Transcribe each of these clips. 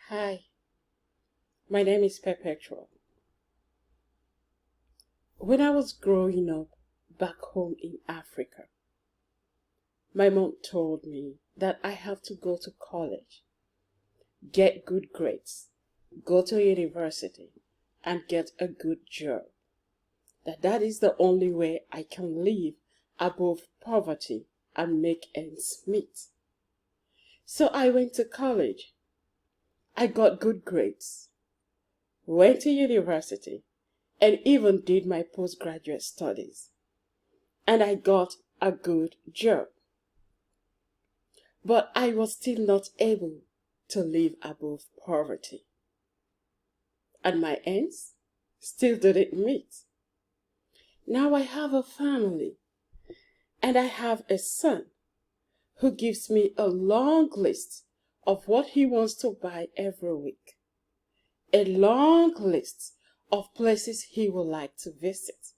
Hi, my name is Perpetual. When I was growing up back home in Africa, my mom told me that I have to go to college, get good grades, go to university, and get a good job. That is the only way I can live above poverty and make ends meet. So I went to college. I got good grades, went to university, and even did my postgraduate studies. And I got a good job. But I was still not able to live above poverty. And my ends still didn't meet. Now I have a family, and I have a son who gives me a long list of what he wants to buy every week. A long list of places he would like to visit.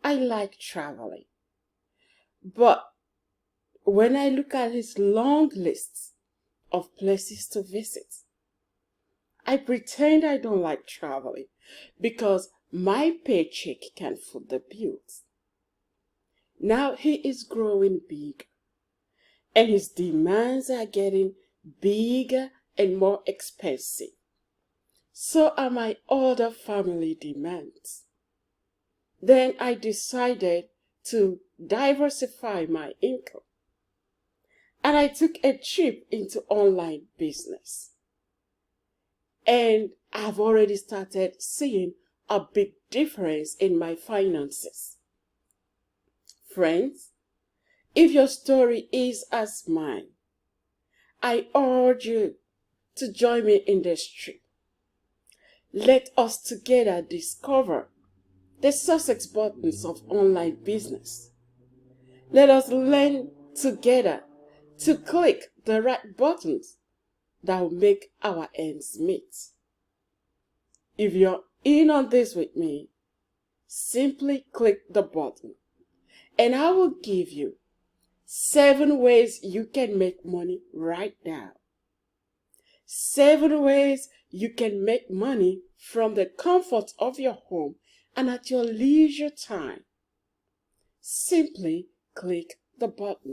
I like traveling. But when I look at his long lists of places to visit, I pretend I don't like traveling because my paycheck can foot the bills. Now he is growing big and his demands are getting bigger and more expensive. So are my other family demands. Then I decided to diversify my income. And I took a trip into online business. And I've already started seeing a big difference in my finances. Friends, if your story is as mine, I urge you to join me in this trip. Let us together discover the success buttons of online business. Let us learn together to click the right buttons that will make our ends meet. If you're in on this with me, simply click the button and I will give you 7 ways you can make money right now. 7 ways you can make money from the comfort of your home and at your leisure time. Simply click the button.